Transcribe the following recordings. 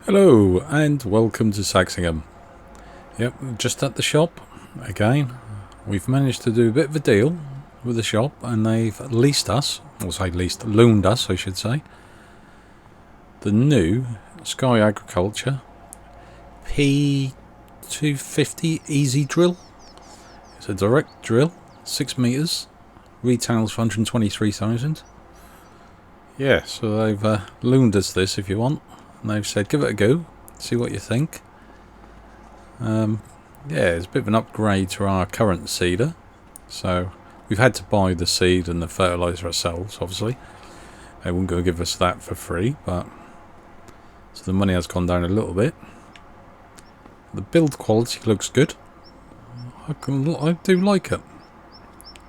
Hello and welcome to Saxlingham. Yep, just at the shop again. We've managed to do a bit of a deal with the shop and they've leased us, loaned us I should say, the new Sky Agriculture P250 Easy Drill. It's a direct drill, 6 metres, retails for 123,000. Yeah, so they've loaned us this if you want. And they've said give it a go, see what you think. Yeah, it's a bit of an upgrade to our current seeder. So we've had to buy the seed and the fertiliser ourselves, obviously. They wouldn't go give us that for free, but so the money has gone down a little bit. The build quality looks good. I do like it.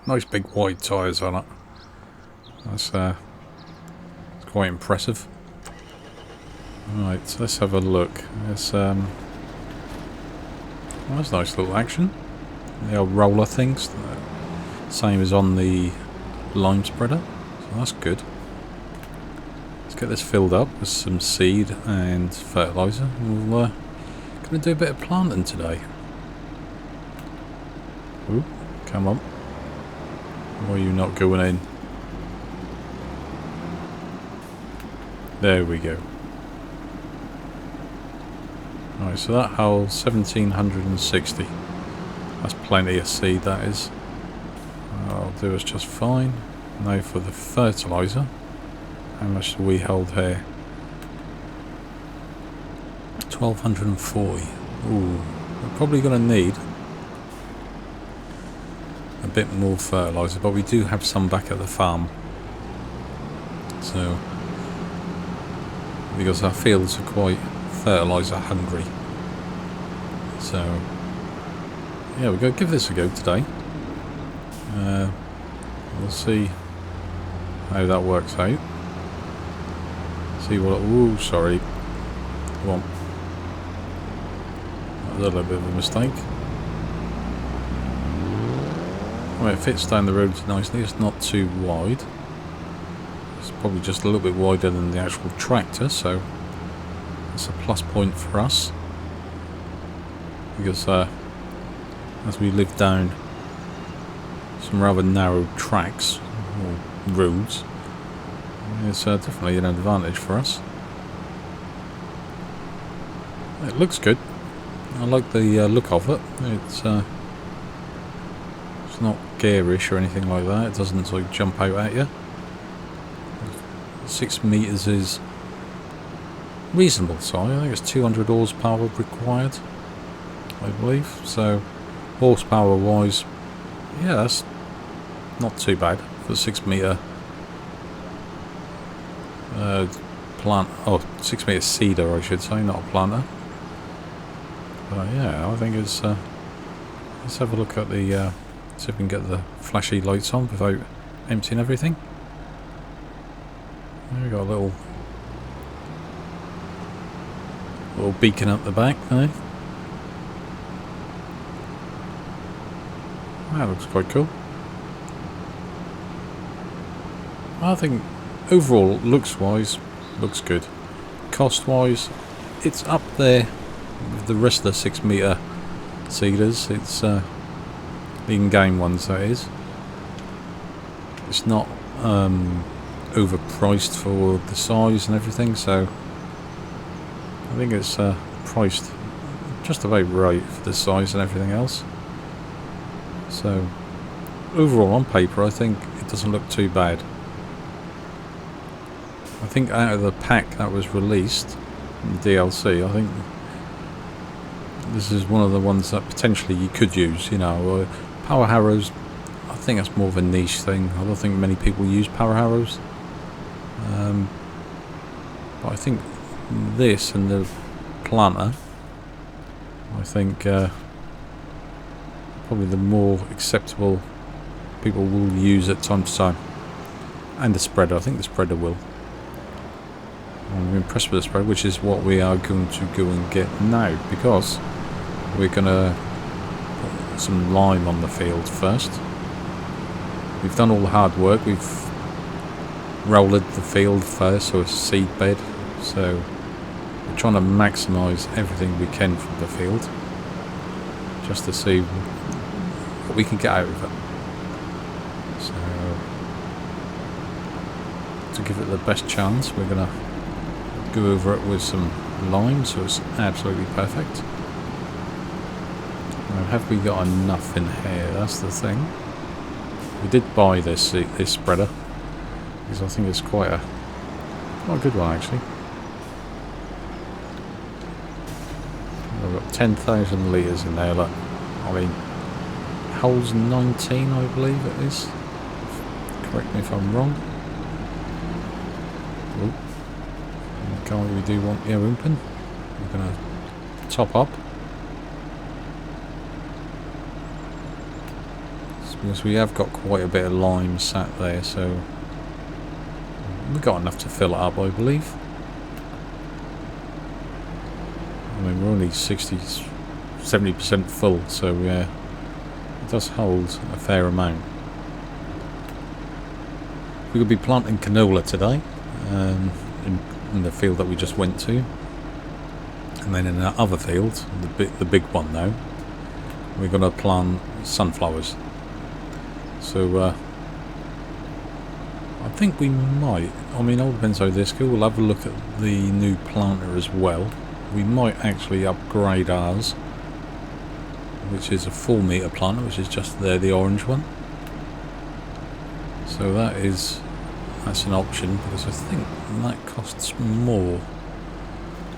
Nice big wide tyres on it. That's it's quite impressive. Right, so let's have a look. It's well, that's nice little action. The old roller things, same as on the lime spreader, so that's good. Let's get this filled up with some seed and fertiliser. We're going to do a bit of planting today. Ooh, come on. Why are you not going in? There we go. Right, so that holds 1760. That's plenty of seed, that is. That'll do us just fine. Now for the fertiliser. How much do we hold here? 1240. Ooh, we're probably going to need a bit more fertiliser, but we do have some back at the farm. So, because our fields are quite fertiliser hungry. So, yeah, we're going to give this a go today. We'll see how that works out. See what. Ooh, sorry. Come on. That was a little bit of a mistake. Well, it fits down the road nicely. It's not too wide. It's probably just a little bit wider than the actual tractor, so it's a plus point for us. Because as we live down some rather narrow tracks or roads, it's definitely an advantage for us. It looks good. I like the look of it. It's not garish or anything like that. It doesn't sort of jump out at you. 6 metres is reasonable size. I think it's 200 horsepower required, I believe. So horsepower wise, yeah, that's not too bad for 6 metre plant. Oh, 6 metre seeder, I should say, not a planter. But yeah, I think it's. Let's have a look at the. See if we can get the flashy lights on without emptying everything. There we got a little beacon up the back there. That looks quite cool. I think overall, looks wise, looks good. Cost wise, it's up there with the rest of the 6 metre seeders. It's the in-game ones, that is. It's not overpriced for the size and everything, so I think it's priced just about right for the size and everything else. So overall on paper I think it doesn't look too bad. I think out of the pack that was released in the DLC, I think this is one of the ones that potentially you could use, you know. Power harrows, I think that's more of a niche thing. I don't think many people use power harrows. But I think this and the planter, I think probably the more acceptable people will use at time to time. And the spreader, I think the spreader will. I'm impressed with the spreader, which is what we are going to go and get now, because we're going to put some lime on the field first. We've done all the hard work. We've rolled the field first, so it's seed bed. So We're trying to maximise everything we can from the field, just to see what we can get out of it. So, to give it the best chance, we're going to go over it with some lime, so it's absolutely perfect. Now, have we got enough in here? That's the thing. We did buy this spreader, because I think it's quite a good one actually. We've got 10,000 litres in there. Look, I mean, holds 19, I believe it is. Correct me if I'm wrong. We do want the open. We're going to top up. It's because we have got quite a bit of lime sat there, so we've got enough to fill it up, I believe. I mean, we're only 70% full, so it does hold a fair amount. We could be planting canola today. In the field that we just went to, and then in the other field, the big one now, we're going to plant sunflowers. So I think we might, I mean, it all depends how this goes. We'll have a look at the new planter as well. We might actually upgrade ours, which is a 4-metre planter, which is just there, the orange one. So that's an option, because I think that costs more.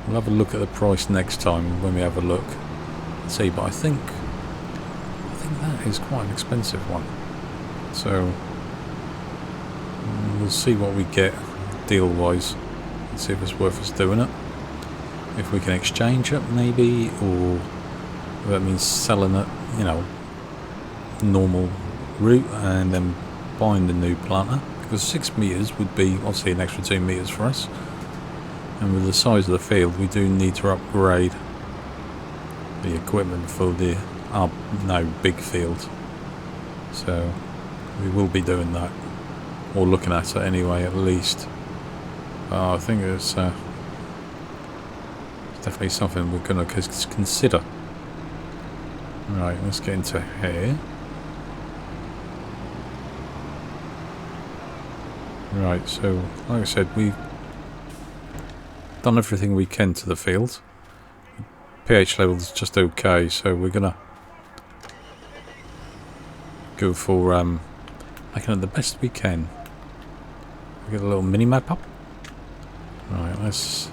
We'll have a look at the price next time when we have a look and see, but I think that is quite an expensive one. So we'll see what we get deal wise and see if it's worth us doing it. If we can exchange it maybe, or if that means selling it, you know, normal route and then buying the new planter. Because 6 metres would be obviously an extra 2 metres for us, and with the size of the field we do need to upgrade the equipment for the big field, so we will be doing that, or looking at it anyway at least. I think it's definitely something we're going to consider. Right, let's get into here. Right, so like I said, we've done everything we can to the field. pH level is just okay, so we're gonna go for making it the best we can. We get a little mini map up. Right, let's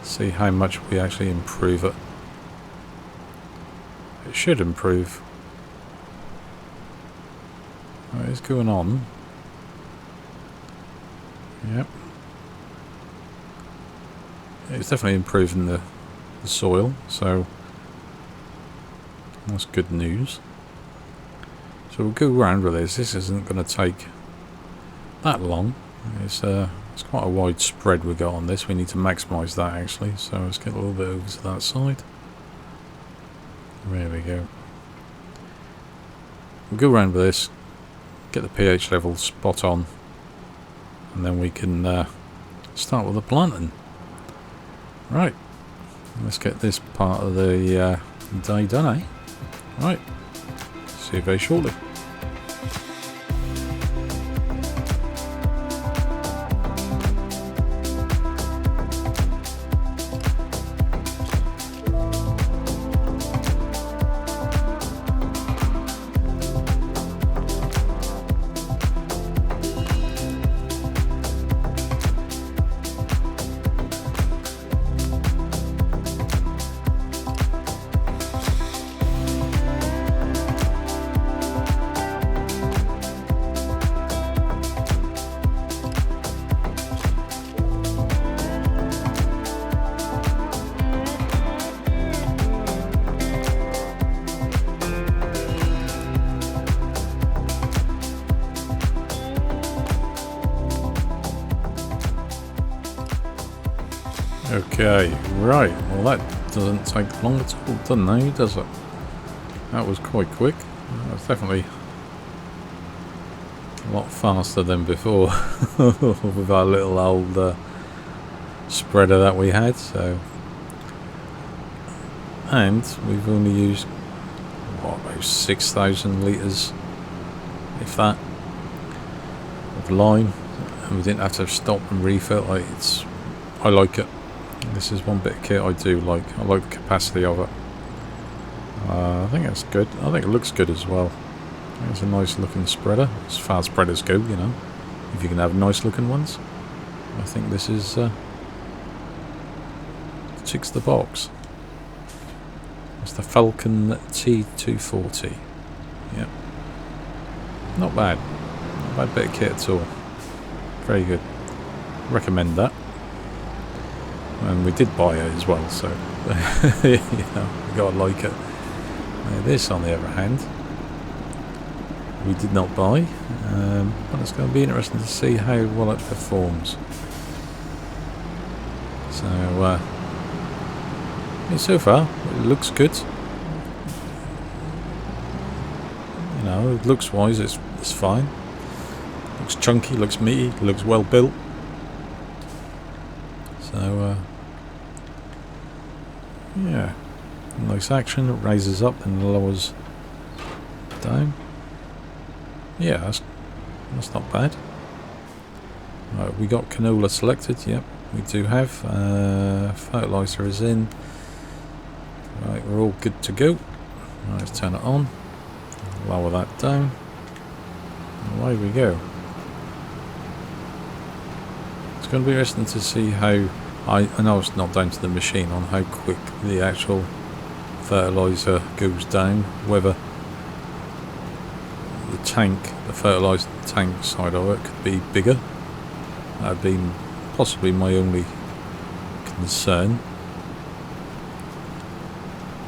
see how much we actually improve it. It should improve. What is going on? Yep. It's definitely improving the soil, so that's good news. So we'll go around with this. This isn't going to take that long. It's quite a wide spread we got on this. We need to maximise that actually. So let's get a little bit over to that side. There we go. We'll go around with this, get the pH level spot on, and then we can start with the planting. Right, let's get this part of the day done, eh? Right, see you very shortly. Okay, right, well that doesn't take long at all, doesn't it, does it? That was quite quick. That was definitely a lot faster than before with our little old spreader that we had. So, and we've only used what, about 6,000 litres, if that, of lime, and we didn't have to stop and refill. I like it. This is one bit of kit I do like. I like the capacity of it. I think that's good. I think it looks good as well. I think it's a nice looking spreader, as far as spreaders go, you know. If you can have nice looking ones, I think this is ticks the box. It's the Falcon T240. Yep. Not bad. Not a bad bit of kit at all. Very good. Recommend that. And we did buy it as well, so you know, we gotta like it. This, on the other hand, we did not buy, but it's going to be interesting to see how well it performs. So, so far, it looks good. You know, looks wise, it's fine. Looks chunky, looks meaty, looks well built. So, yeah, nice action. It raises up and lowers down. Yeah, that's not bad. Right, we got canola selected. Yep, we do have. Fertilizer is in. Right, we're all good to go. Right, let's turn it on. Lower that down. And away we go. It's going to be interesting to see how. I know it's not down to the machine on how quick the actual fertilizer goes down. Whether the tank, the fertilizer tank side of it could be bigger. That would be possibly my only concern.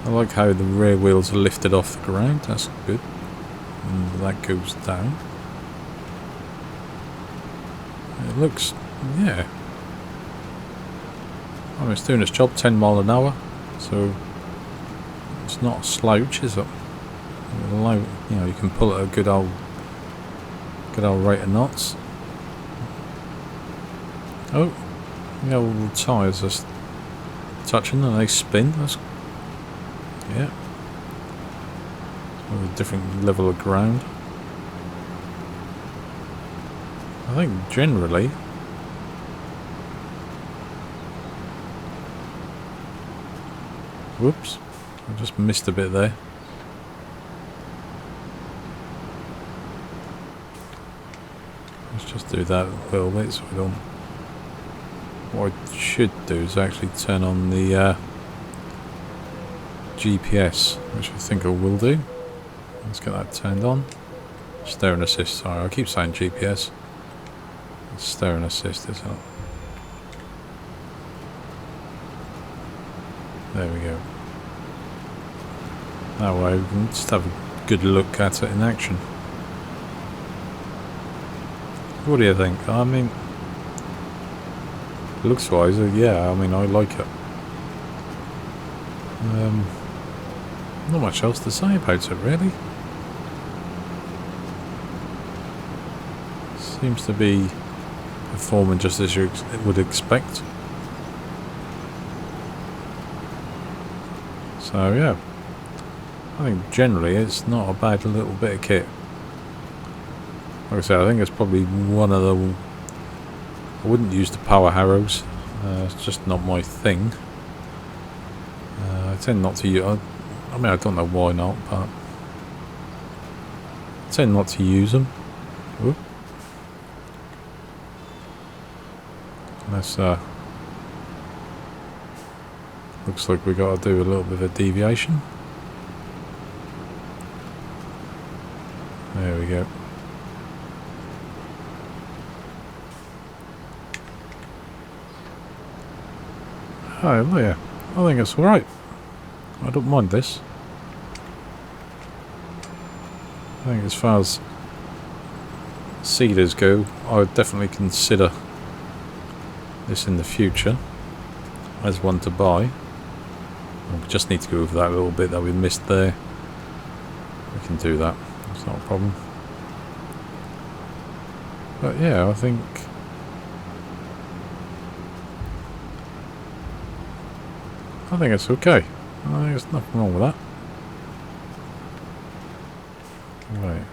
I like how the rear wheels are lifted off the ground, that's good. And that goes down. It looks, yeah. I mean, it's doing its job, 10 mile an hour, so it's not a slouch, is it? You know, you can pull it a good old rate of knots. Oh, the old tyres are touching and they spin. That's, yeah, with a different level of ground. I think generally. Whoops, I just missed a bit there. Let's just do that a little bit so we don't. What I should do is actually turn on the GPS, which I think I will do. Let's get that turned on. Steering assist, sorry, I keep saying GPS. It's steering assist, isn't it? There we go. That way we can just have a good look at it in action. What do you think? I mean, looks wise, yeah, I mean, I like it. Not much else to say about it, really. Seems to be performing just as you would expect. So yeah, I think generally it's not a bad little bit of kit. Like I said, I think it's probably one of the. I wouldn't use the power harrows. It's just not my thing. I tend not to use. I mean, I don't know why not, but I tend not to use them. Ooh. Let's. Looks like we got to do a little bit of a deviation. There we go. Oh yeah, I think it's alright. I don't mind this. I think as far as seeders go, I would definitely consider this in the future as one to buy. We just need to go over that little bit that we missed there. We can do that, it's not a problem. But yeah, I think I think it's okay. I think there's nothing wrong with that. Right.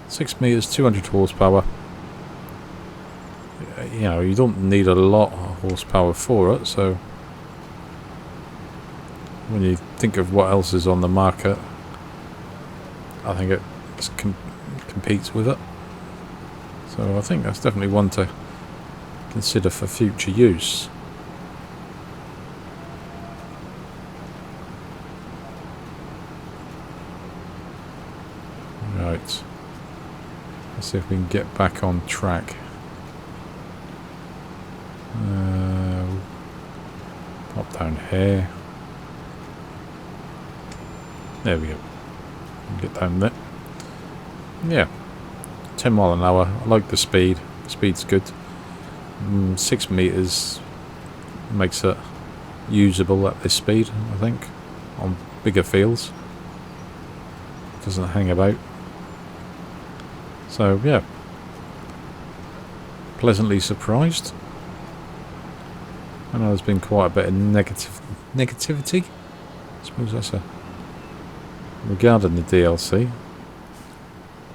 6 meters, 200 horsepower. You know, you don't need a lot of horsepower for it, so when you think of what else is on the market, I think it competes with it. So I think that's definitely one to consider for future use. Right. Let's see if we can get back on track. Pop down here. There we go. Get down there. Yeah. 10 mile an hour. I like the speed. The speed's good. 6 meters makes it usable at this speed, I think, on bigger fields. Doesn't hang about. So yeah, pleasantly surprised. I know there's been quite a bit of negativity. I suppose that's regarding the DLC.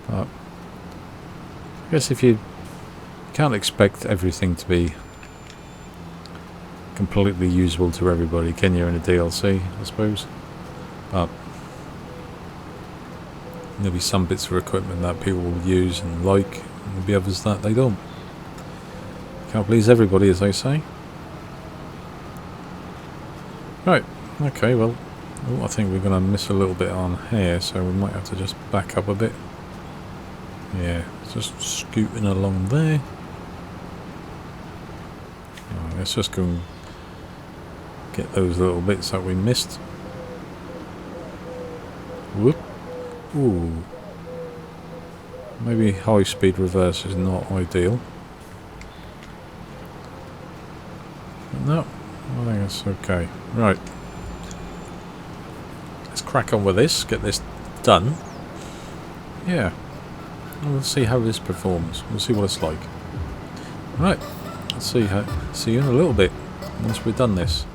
But I guess if you can't expect everything to be completely usable to everybody, can you, in a DLC, I suppose? But there'll be some bits of equipment that people will use and like, and there'll be others that they don't. Can't please everybody, as they say. Right, okay, well, I think we're going to miss a little bit on here, so we might have to just back up a bit. Yeah, just scooting along there. Right, let's just go and get those little bits that we missed. Whoop. Ooh. Maybe high speed reverse is not ideal. But no, I think it's okay. Right. Let's crack on with this, get this done. Yeah. And we'll see how this performs. We'll see what it's like. Right. Let's see you in a little bit once we've done this.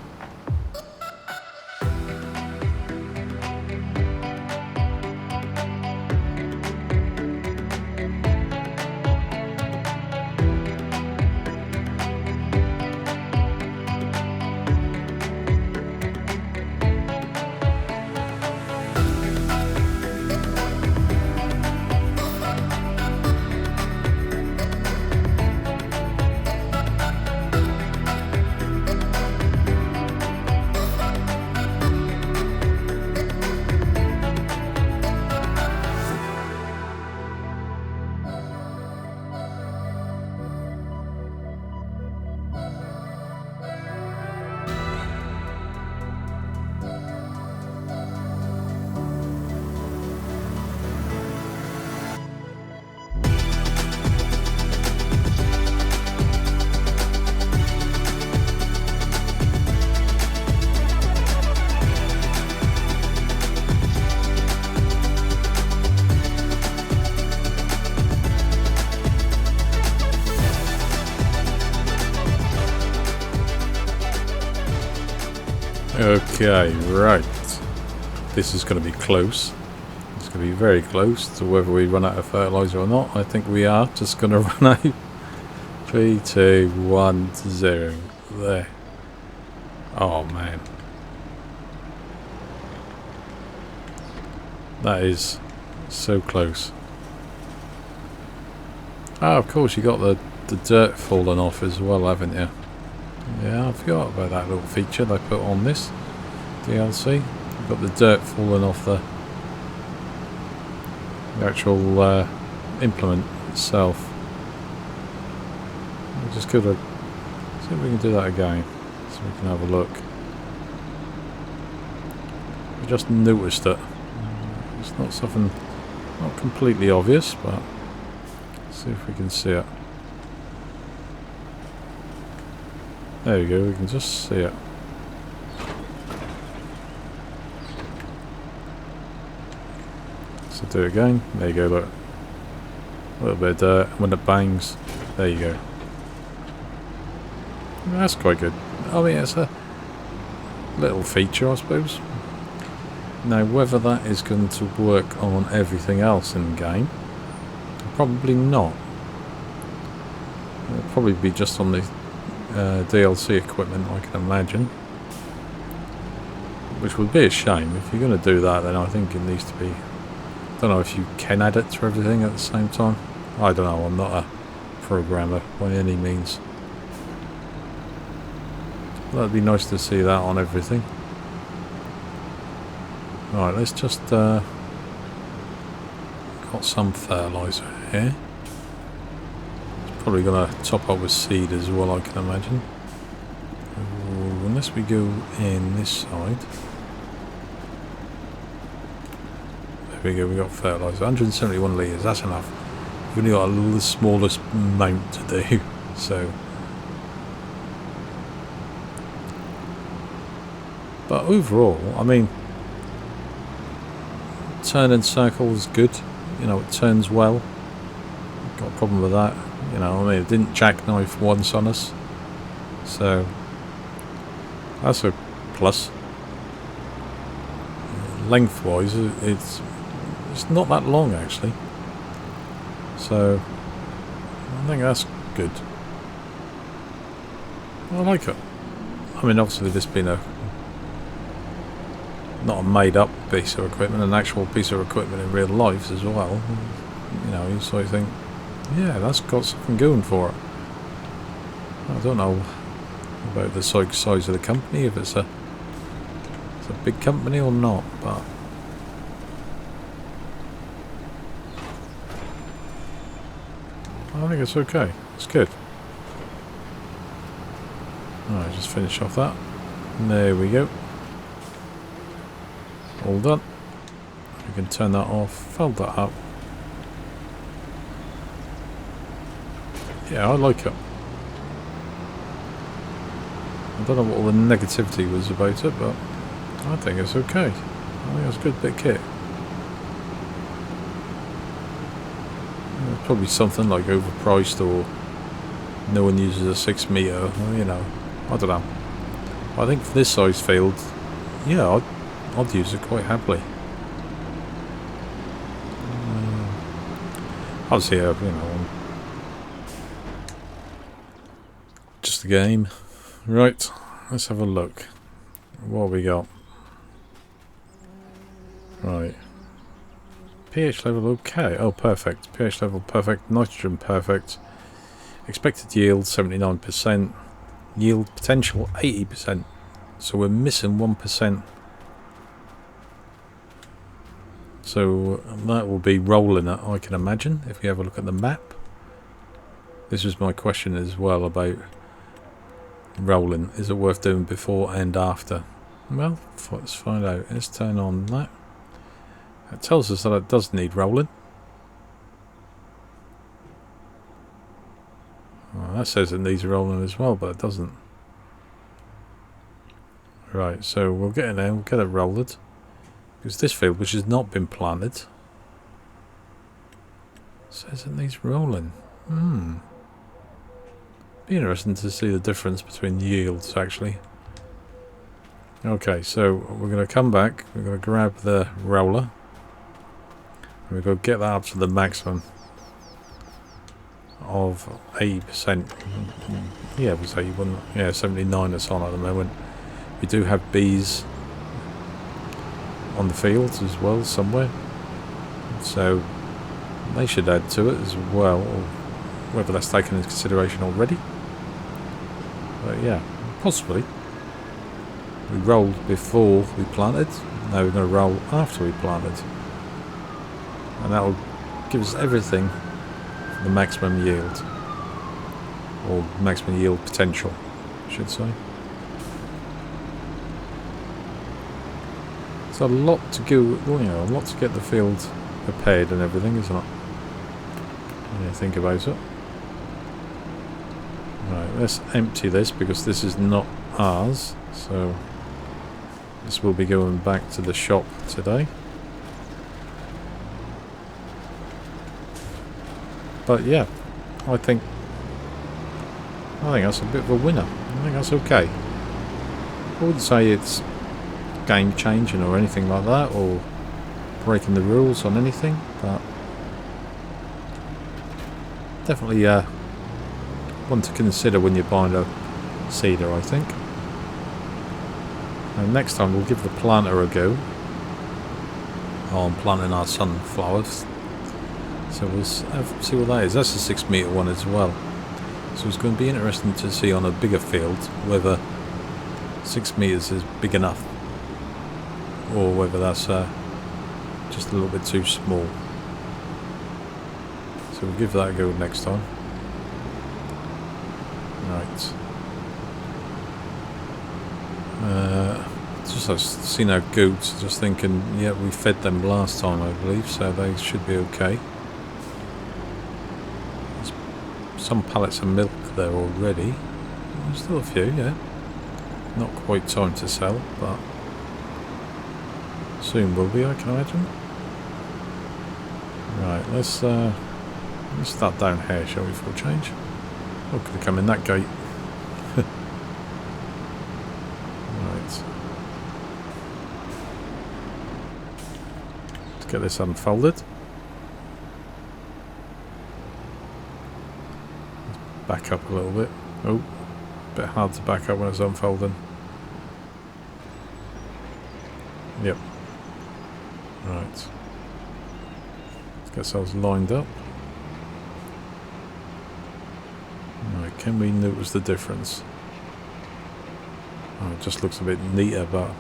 Okay, right. This is going to be close. It's going to be very close to whether we run out of fertilizer or not. I think we are just going to run out. 3, 2, 1, 0. There. Oh man. That is so close. Ah, of course you got the dirt falling off as well, haven't you? Yeah, I forgot about that little feature they put on this DLC. You've got the dirt falling off the actual implement itself. We'll just go to see if we can do that again, so we can have a look. I just noticed it. It's not something, not completely obvious, but let's see if we can see it. There we go, we can just see it. So do it again. There you go, look. A little bit of dirt. When it bangs, there you go. That's quite good. I mean, it's a little feature, I suppose. Now, whether that is going to work on everything else in the game, probably not. It'll probably be just on the DLC equipment, I can imagine. Which would be a shame. If you're going to do that, then I think it needs to be... I don't know if you can add it to everything at the same time. I don't know, I'm not a programmer by any means. That'd be nice to see that on everything. Right, let's just... got some fertiliser here. It's probably going to top up with seed as well, I can imagine. Ooh, unless we go in this side. There we go, we got fertiliser. 171 litres, that's enough. We've only got the smallest amount to do, so... But overall, I mean... Turning circle is good. You know, it turns well. Got a problem with that. You know, I mean, it didn't jackknife once on us. So... That's a plus. Lengthwise, it's not that long actually. So I think that's good. I like it. I mean, obviously this being not a made up piece of equipment, an actual piece of equipment in real life as well. You know, you sort of think, yeah, that's got something going for it. I don't know about the size of the company, if it's a big company or not, but I think it's okay. It's good. Alright, just finish off that. There we go. All done. We can turn that off, fold that up. Yeah, I like it. I don't know what all the negativity was about it, but I think it's okay. I think it's a good bit of kit. It's probably something like overpriced, or no one uses a 6 metre, you know. I don't know. I think for this size field, yeah, I'd use it quite happily. Obviously, you know, just a game. Right, let's have a look. What have we got? Right. pH level okay. Oh, perfect. pH level perfect. Nitrogen perfect. Expected yield 79%. Yield potential 80%. So we're missing 1%. So that will be rolling it, I can imagine, if we have a look at the map. This was my question as well about rolling. Is it worth doing before and after? Well, let's find out. Let's turn on that. It tells us that it does need rolling. Well, that says it needs rolling as well, but it doesn't. Right, so we'll get in there, we'll get it rolled. Because this field, which has not been planted, says it needs rolling. Be interesting to see the difference between yields, actually. Okay, so we're going to come back, we're going to grab the roller, and we're going to get that up to the maximum of 80%. Yeah, it was 81, yeah, 79 it's on at the moment. We do have bees on the fields as well somewhere, so they should add to it as well, or whether that's taken into consideration already. But yeah, possibly. We rolled before we planted, now we're going to roll after we planted, and that will give us everything for the maximum yield, or maximum yield potential, I should say. It's a lot to go, you know, a lot to get the field prepared and everything, isn't it? When you think about it. Right, let's empty this because this is not ours, so this will be going back to the shop today. But yeah, I think that's a bit of a winner. I think that's okay. I wouldn't say it's game changing or anything like that, or breaking the rules on anything, but definitely one to consider when you're buying a seeder, I think. And next time we'll give the planter a go on planting our sunflowers. So we'll see what that is. That's a 6 metre one as well. So it's going to be interesting to see on a bigger field whether 6 metres is big enough, or whether that's just a little bit too small. So we'll give that a go next time. Right. Just I've seen our goats, just thinking, yeah, we fed them last time, I believe, so they should be okay. There's some pallets of milk there already. There's still a few, yeah. Not quite time to sell, but soon will be, I can imagine. Right, let's start down here, shall we, for a change? Oh, could have come in that gate. Right. Let's get this unfolded. Let's back up a little bit. Oh, a bit hard to back up when it's unfolding. Yep. Right. Let's get ourselves lined up. Right, can we notice the difference? Oh, it just looks a bit neater, but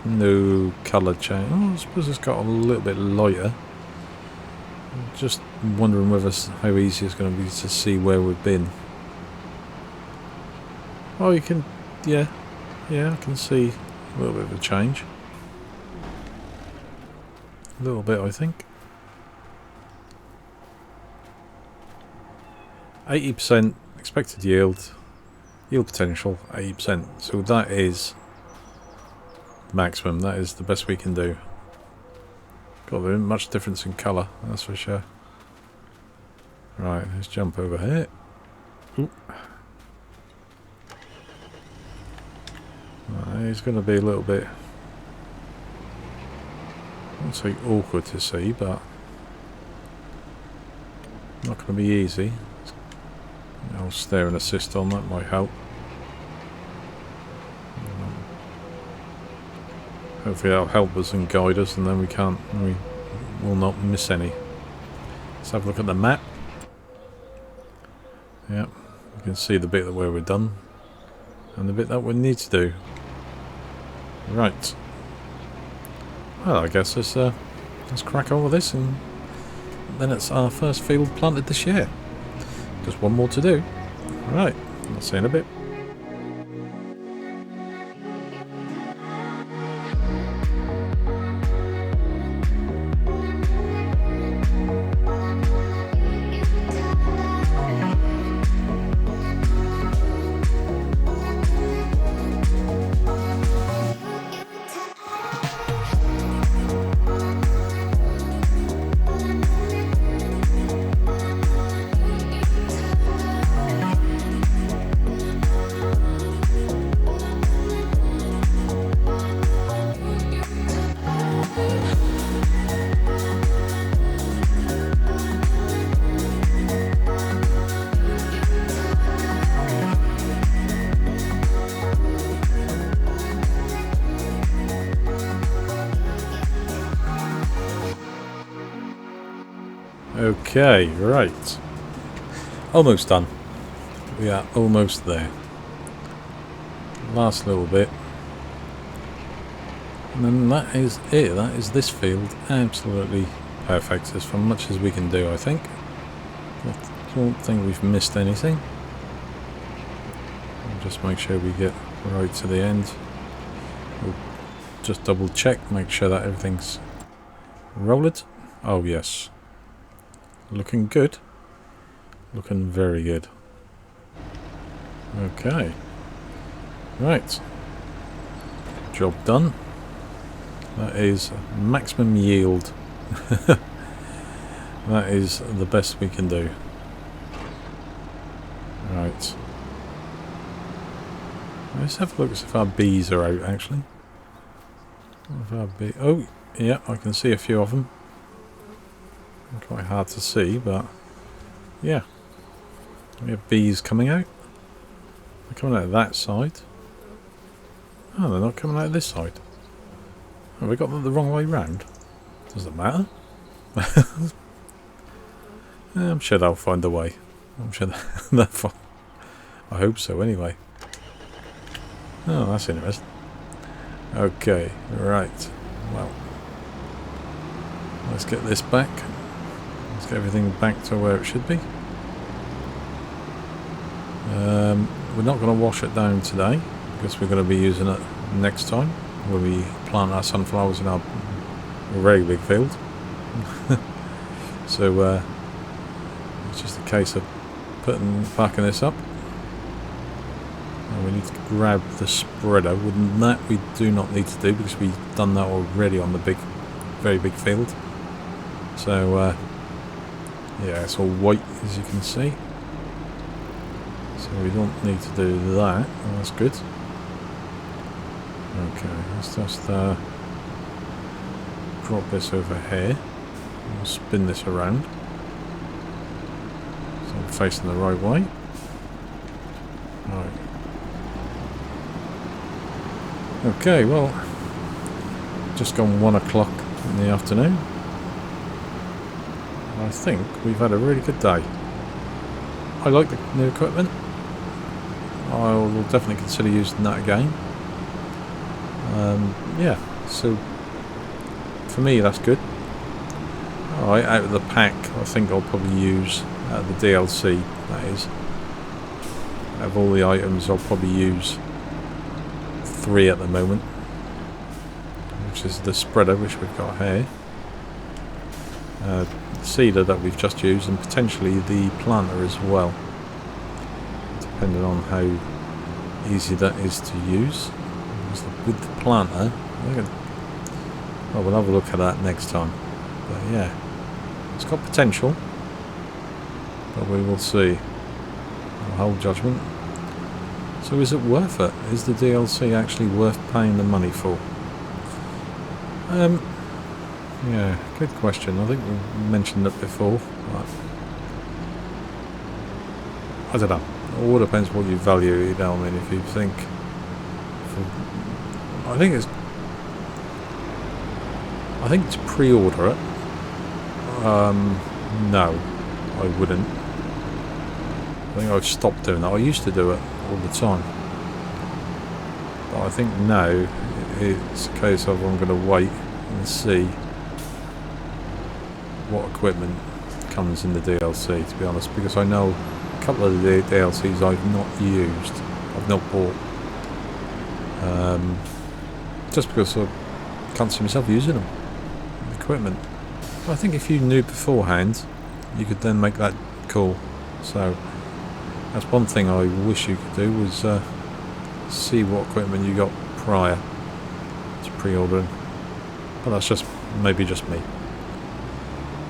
no colour change. Oh, I suppose it's got a little bit lighter. I'm just wondering whether how easy it's going to be to see where we've been. Oh, you can, yeah, I can see a little bit of a change. A little bit, I think. 80% expected yield potential, 80%. So that is maximum. That is the best we can do. God, there isn't much difference in colour, that's for sure. Right, let's jump over here. Ooh. Right, it's going to be a little bit, I wouldn't say awkward to see, but not going to be easy. I'll stare and assist on, that might help. Hopefully that'll help us and guide us, and then we will not miss any. Let's have a look at the map. Yep, you can see the bit where we're done, and the bit that we need to do. Right. Well, I guess let's crack on with this, and then it's our first field planted this year. Just one more to do. Right, I'll see you in a bit. Okay, right. Almost done. We are almost there. Last little bit. And then that is it. That is this field. Absolutely perfect. As much as we can do, I think. I don't think we've missed anything. I'll just make sure we get right to the end. We'll just double check, make sure that everything's rolled. Oh yes. Looking good. Looking very good. Okay. Right. Job done. That is maximum yield. That is the best we can do. Right. Let's have a look if our bees are out, actually. Oh, yeah, I can see a few of them. Quite hard to see, but yeah. We have bees coming out. They're coming out of that side. Oh, they're not coming out of this side. Have we got them the wrong way round? Doesn't matter. I'm sure they'll find a way. I'm sure they'll find. I hope so, anyway. Oh, that's interesting. Okay, right. Well, let's get this back. Let's get everything back to where it should be. We're not going to wash it down today because we're going to be using it next time when we plant our sunflowers in our very big field. So it's just a case of packing this up. And we need to grab the spreader. With that we do not need to do because we've done that already on the very big field. So yeah, it's all white as you can see. So we don't need to do that. Oh, that's good. Okay, let's just drop this over here. We'll spin this around. So I'm facing the right way. Right. Okay, well, just gone 1 o'clock in the afternoon. I think we've had a really good day. I like the new equipment. I will definitely consider using that again. Yeah, so for me that's good. Alright, out of the pack I think I'll probably use the DLC, that is. Out of all the items I'll probably use 3 at the moment, which is the spreader which we've got here, the seeder that we've just used, and potentially the planter as well, depending on how easy that is to use. With the planter, well, we'll have a look at that next time. But yeah, it's got potential, but we will see. I'll hold judgment. So is it worth it? Is the DLC actually worth paying the money for? Yeah, good question. I think we mentioned it before, but I don't know. It all depends what you value, you know. I mean, if you think, I think to pre-order it, no, I wouldn't. I think I've stopped doing that. I used to do it all the time, but I think now it's a case of I'm going to wait and see what equipment comes in the DLC, to be honest, because I know a couple of the DLCs I've not used, I've not bought, just because I can't see myself using them, the equipment. But I think if you knew beforehand, you could then make that call. So that's one thing I wish you could do, was see what equipment you got prior to pre-ordering. But that's just maybe just me.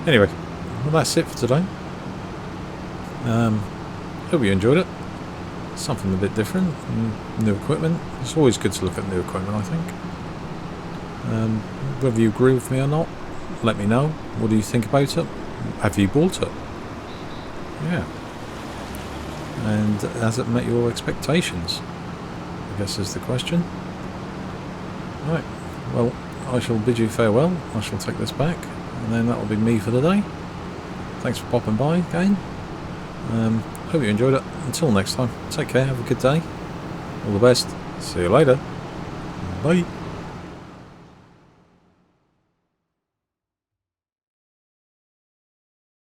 Anyway, well, that's it for today. Hope you enjoyed it. Something a bit different, new equipment. It's always good to look at new equipment, I think. Whether you agree with me or not, let me know. What do you think about it? Have you bought it? Yeah. And has it met your expectations? I guess is the question. Right. Well, I shall bid you farewell. I shall take this back, and then that'll be me for the day. Thanks for popping by again. Hope you enjoyed it. Until next time, take care, have a good day. All the best. See you later. Bye.